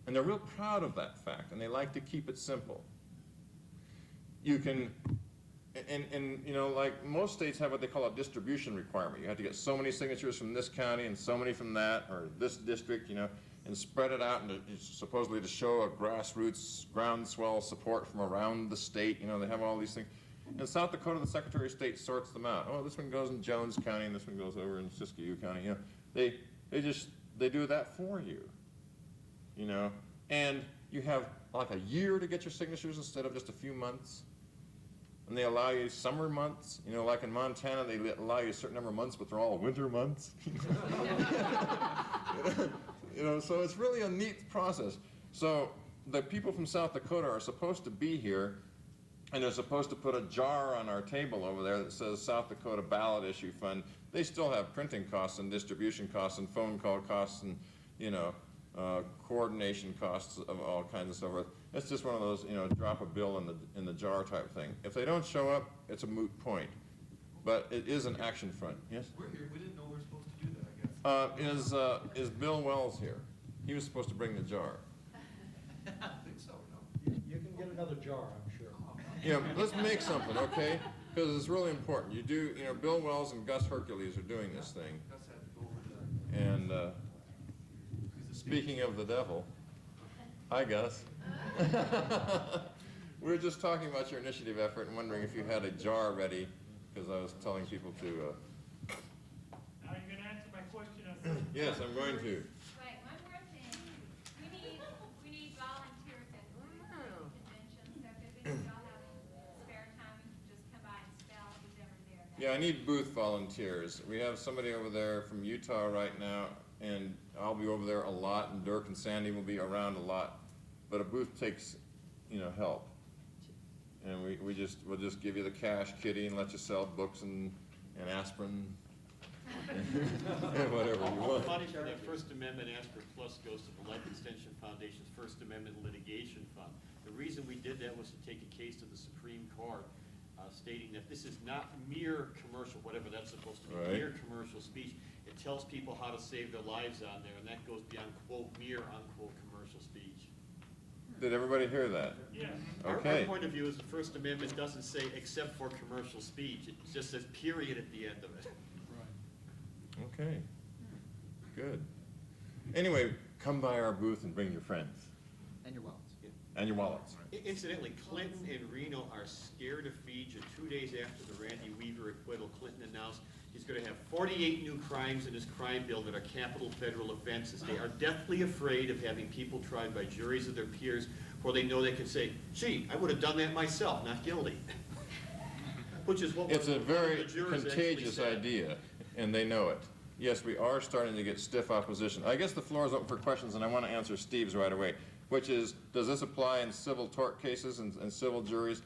And they're real proud of that fact, and they like to keep it simple. You can, and you know, like most states have what they call a distribution requirement. You have to get so many signatures from this county and so many from that, or this district, you know, and spread it out, and supposedly to show a grassroots groundswell support from around the state. You know, they have all these things. In South Dakota, the Secretary of State sorts them out. Oh, this one goes in Jones County, and this one goes over in Siskiyou County. You know, they do that for you. You know, and you have like a year to get your signatures instead of just a few months. And they allow you summer months. You know, like in Montana, they allow you a certain number of months, but they're all winter months. You know, so it's really a neat process. So the people from South Dakota are supposed to be here, and they're supposed to put a jar on our table over there that says South Dakota Ballot Issue Fund. They still have printing costs and distribution costs and phone call costs and, you know, coordination costs of all kinds of stuff. It's just one of those, you know, drop a bill in the jar type thing. If they don't show up, it's a moot point. But it is an action front. Yes?
We're here. We didn't know we were supposed to do that, I guess.
Is Bill Wells here? He was supposed to bring the jar.
I think so, no?
You can get another jar, I'm sure.
Yeah, let's make something, okay? Because it's really important. You know, Bill Wells and Gus Hercules are doing this thing.
Gus had to go over to
And speaking of the devil, hi Gus. We were just talking about your initiative effort and wondering if you had a jar ready, because I was telling people to.
Now you're going to answer my question on
Yes, I'm going to.
Wait, one more thing. We need volunteers at conventions, so if y'all have spare time, you can just come by and spell who's ever there.
Yeah, I need booth volunteers. We have somebody over there from Utah right now, and I'll be over there a lot, and Dirk and Sandy will be around a lot. But a booth takes, you know, help. And we'll just give you the cash kitty and let you sell books and aspirin and whatever you
All
want.
the money for that First Amendment Aspirin Plus goes to the Life Extension Foundation's First Amendment Litigation Fund. The reason we did that was to take a case to the Supreme Court stating that this is not mere commercial, whatever that's supposed to be,
Right.
mere commercial speech. It tells people how to save their lives on there, and that goes beyond, quote, mere, unquote, commercial speech.
Did everybody hear that?
Yes.
Our
Okay.
point of view is the First Amendment doesn't say except for commercial speech. It just says period at the end of it.
Okay, good. Anyway, come by our booth and bring your friends
And your wallets.
and your wallets.
Incidentally, Clinton and Reno are scared of FIJA. 2 days after the Randy Weaver acquittal, Clinton announced he's going to have 48 new crimes in his crime bill that are capital federal offenses. They are deathly afraid of having people tried by juries of their peers where they know they can say, gee, I would have done that myself, not guilty. Which is what
It's a
one of
very
the jurors actually
contagious
said.
idea, and they know it. Yes, we are starting to get stiff opposition. I guess the floor is open for questions, and I want to answer Steve's right away, which is, does this apply in civil tort cases and civil juries?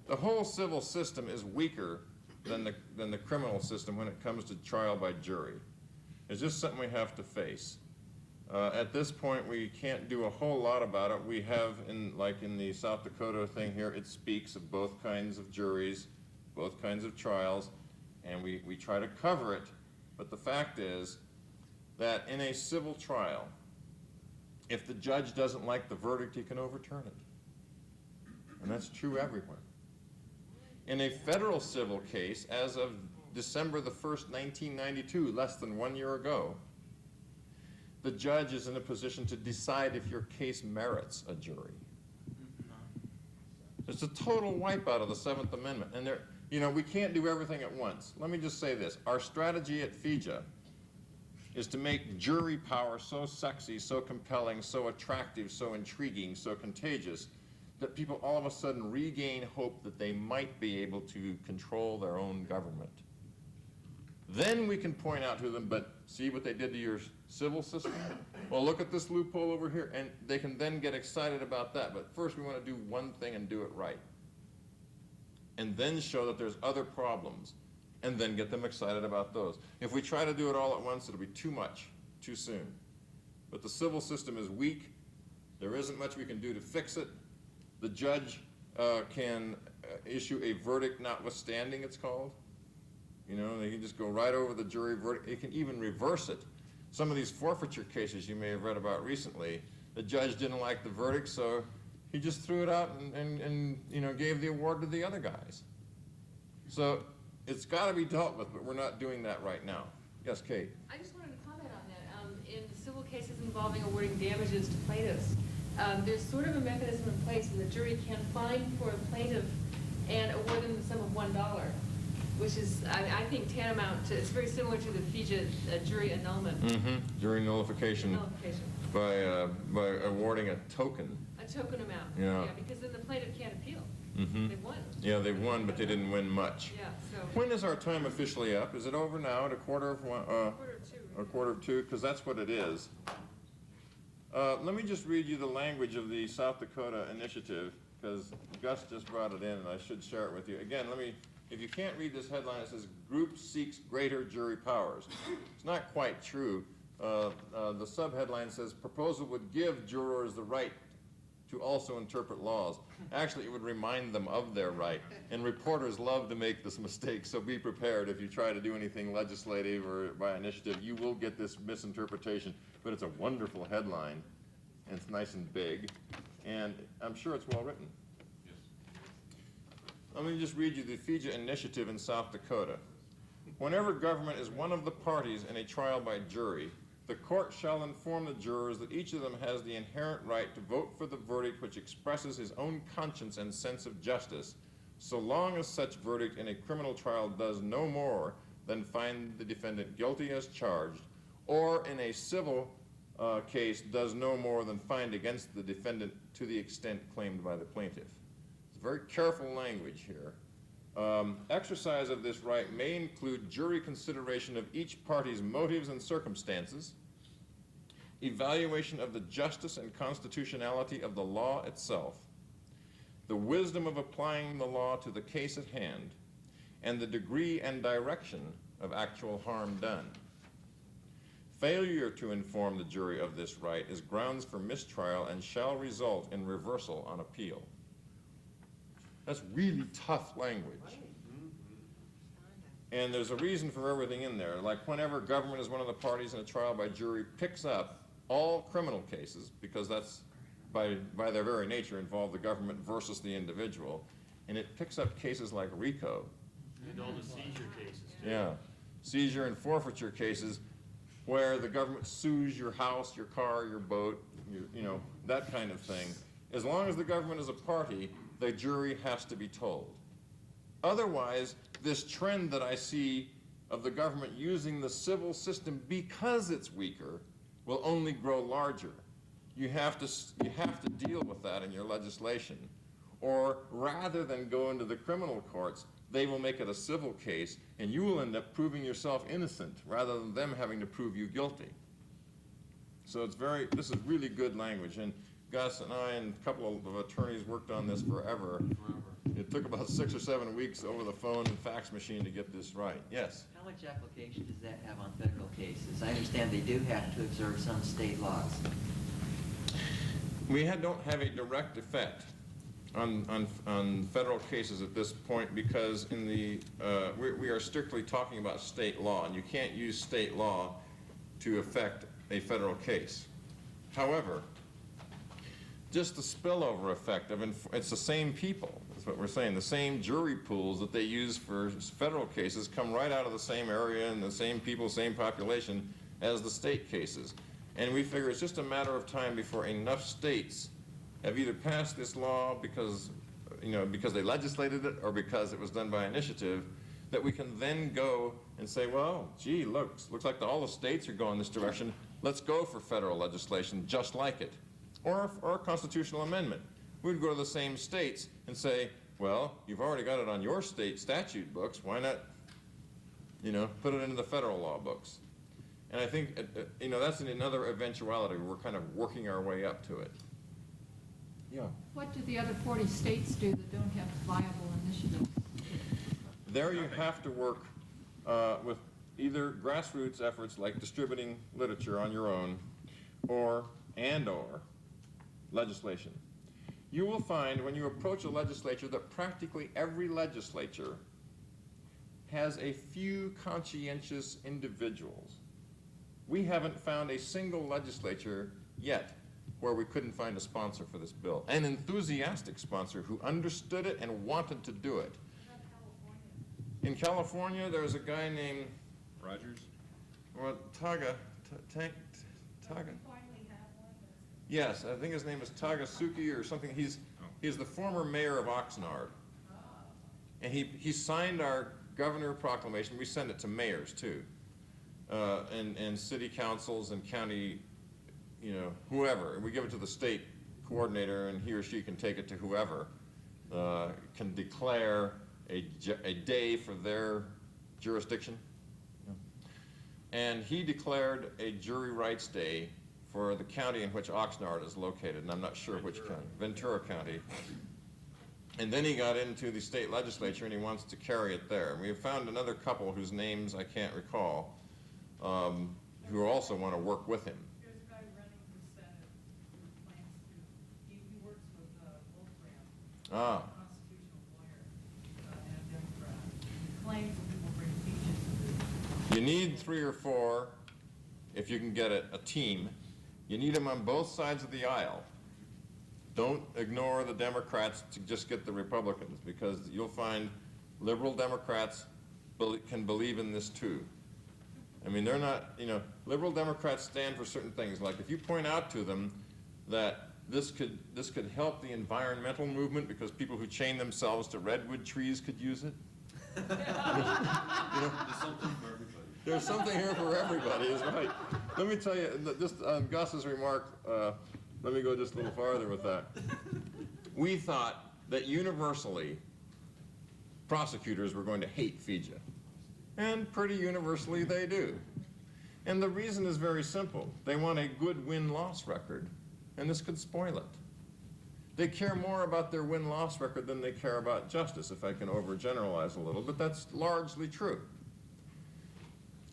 The whole civil system is weaker than the criminal system when it comes to trial by jury. It's just something we have to face. At this point, we can't do a whole lot about it. We have, like in the South Dakota thing here, it speaks of both kinds of juries, both kinds of trials, and we try to cover it. But the fact is that in a civil trial, if the judge doesn't like the verdict, he can overturn it. And that's true everywhere. In a federal civil case, as of December the 1st, 1992, less than 1 year ago, the judge is in a position to decide if your case merits a jury. It's a total wipeout of the Seventh Amendment. And we can't do everything at once. Let me just say this. Our strategy at FIJA is to make jury power so sexy, so compelling, so attractive, so intriguing, so contagious, that people all of a sudden regain hope that they might be able to control their own government. Then we can point out to them, but see what they did to your civil system? Well, look at this loophole over here, and they can then get excited about that. But first we want to do one thing and do it right. And then show that there's other problems, and then get them excited about those. If we try to do it all at once, it'll be too much, too soon. But the civil system is weak. There isn't much we can do to fix it. The judge can issue a verdict notwithstanding, it's called. They can just go right over the jury verdict. It can even reverse it. Some of these forfeiture cases you may have read about recently, the judge didn't like the verdict, so he just threw it out and gave the award to the other guys. So it's got to be dealt with, but we're not doing that right now. Yes, Kate?
I just wanted to comment on that. In civil cases involving awarding damages to plaintiffs, there's sort of a mechanism in place, and the jury can fine for a plaintiff and award them the sum of $1, which is, I think, tantamount to, it's very similar to the FIJA jury annulment.
Mm-hmm. Jury nullification. By awarding a token.
A token amount.
Yeah.
Because then the plaintiff can't appeal.
Mm-hmm.
They've won.
Yeah, they won, but they didn't win much.
Yeah, so.
When is our time officially up? Is it over now at a quarter of one? A quarter of two, because that's what it is. Let me just read you the language of the South Dakota initiative, because Gus just brought it in, and I should share it with you. Again, if you can't read this headline, it says, "Group seeks greater jury powers." It's not quite true. The subheadline says, "Proposal would give jurors the right to also interpret laws." Actually, it would remind them of their right. And reporters love to make this mistake, so be prepared. If you try to do anything legislative or by initiative, you will get this misinterpretation. But it's a wonderful headline, and it's nice and big, and I'm sure it's well written. Yes. Let me just read you the FIJA initiative in South Dakota. Whenever government is one of the parties in a trial by jury, the court shall inform the jurors that each of them has the inherent right to vote for the verdict which expresses his own conscience and sense of justice, so long as such verdict in a criminal trial does no more than find the defendant guilty as charged, or in a civil case does no more than find against the defendant to the extent claimed by the plaintiff. It's very careful language here. Exercise of this right may include jury consideration of each party's motives and circumstances, evaluation of the justice and constitutionality of the law itself, the wisdom of applying the law to the case at hand, and the degree and direction of actual harm done. Failure to inform the jury of this right is grounds for mistrial and shall result in reversal on appeal. That's really tough language. And there's a reason for everything in there. Like whenever government is one of the parties in a trial by jury, picks up all criminal cases, because that's by their very nature, involve the government versus the individual. And it picks up cases like RICO.
And all the seizure cases, too.
Yeah, seizure and forfeiture cases where the government sues your house, your car, your boat, you know, that kind of thing. As long as the government is a party, the jury has to be told. Otherwise, this trend that I see of the government using the civil system because it's weaker will only grow larger. You have to deal with that in your legislation. Or rather than go into the criminal courts, they will make it a civil case, and you will end up proving yourself innocent rather than them having to prove you guilty. So this is really good language, and Gus and I and a couple of attorneys worked on this forever. It took about 6 or 7 weeks over the phone and fax machine to get this right. Yes?
How much application does that have on federal cases? I understand they do have to observe some state laws.
We don't have a direct effect on federal cases at this point because in the we are strictly talking about state law, and you can't use state law to affect a federal case. However, just the spillover effect of it's the same people. That's what we're saying. The same jury pools that they use for federal cases come right out of the same area and the same people, same population as the state cases. And we figure it's just a matter of time before enough states have either passed this law because they legislated it or because it was done by initiative, that we can then go and say, well, gee, looks like all the states are going this direction. Let's go for federal legislation just like it. Or a constitutional amendment. We'd go to the same states and say, well, you've already got it on your state statute books. Why not, put it into the federal law books? And I think, that's another eventuality. We're kind of working our way up to it. Yeah.
What do the other 40 states do that don't have viable initiatives?
There you have to work with either grassroots efforts like distributing literature on your own or legislation. You will find when you approach a legislature that practically every legislature has a few conscientious individuals. We haven't found a single legislature yet where we couldn't find a sponsor for this bill, an enthusiastic sponsor who understood it and wanted to do it. In California, there's a guy named
Rogers?
Well, Taga. Yes, I think his name is Tagasuki or something. He's the former mayor of Oxnard. And he signed our governor proclamation. We send it to mayors too, and city councils and county, whoever. And we give it to the state coordinator, and he or she can take it to whoever can declare a day for their jurisdiction. And he declared a jury rights day for the county in which Oxnard is located, and I'm not sure which county, Ventura County. And then he got into the state legislature and he wants to carry it there. And we have found another couple whose names I can't recall, who also want to work with him.
There's a guy running for Senate who claims to, he works with Wolfram, constitutional lawyer, and a Democrat. He claims that he will bring peaches to
You need 3 or 4, if you can get it, a team. You need them on both sides of the aisle. Don't ignore the Democrats to just get the Republicans, because you'll find liberal Democrats can believe in this too. I mean, they're not, liberal Democrats stand for certain things. Like if you point out to them that this could help the environmental movement because people who chain themselves to redwood trees could use it. There's something here for everybody, is right. Let me tell you, just Gus's remark, let me go just a little farther with that. We thought that universally prosecutors were going to hate FIJA. And pretty universally they do. And the reason is very simple. They want a good win-loss record, and this could spoil it. They care more about their win-loss record than they care about justice, if I can overgeneralize a little, but that's largely true.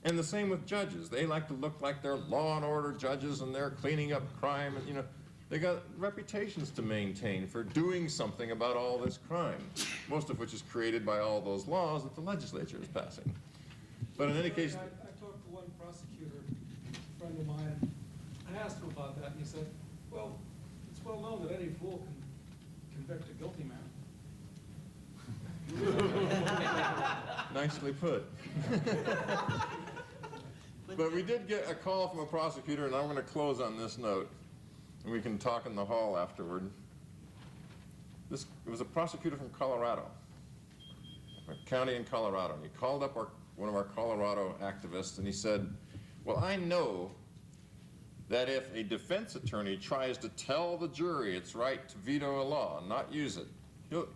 And the same with judges. They like to look like they're law and order judges and they're cleaning up crime, and they got reputations to maintain for doing something about all this crime, most of which is created by all those laws that the legislature is passing. But in any case...
I talked to one prosecutor, a friend of mine, I asked him about that, and he said, well, it's
well known that any fool can convict a guilty man.
Nicely put. But we did get a call from a prosecutor, and I'm going to close on this note, and we can talk in the hall afterward. It was a prosecutor from Colorado, a county in Colorado. He called up one of our Colorado activists, and he said, well, I know that if a defense attorney tries to tell the jury it's right to veto a law and not use it,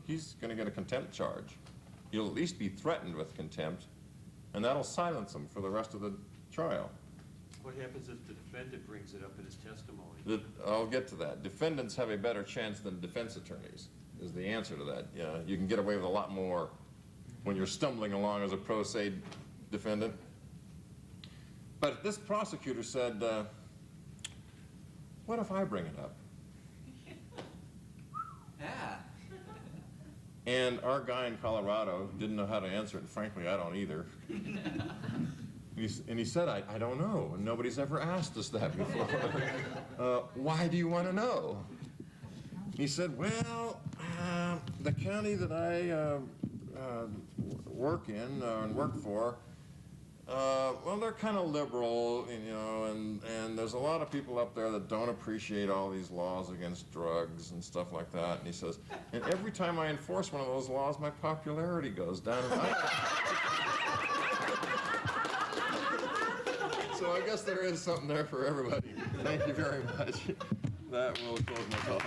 he's going to get a contempt charge. He'll at least be threatened with contempt, and that'll silence him for the rest of the trial.
What happens if the defendant brings it up in his testimony?
I'll get to that. Defendants have a better chance than defense attorneys, is the answer to that. Yeah, you can get away with a lot more when you're stumbling along as a pro se defendant. But this prosecutor said, what if I bring it up?
Yeah.
And our guy in Colorado didn't know how to answer it, and frankly, I don't either. And he said, I don't know. Nobody's ever asked us that before. Why do you want to know? He said, well, the county that I work in and work for, well, they're kind of liberal, you know, and there's a lot of people up there that don't appreciate all these laws against drugs and stuff like that. And he says, and every time I enforce one of those laws, my popularity goes down. So I guess there is something there for everybody. Thank you very much. That will close my talk.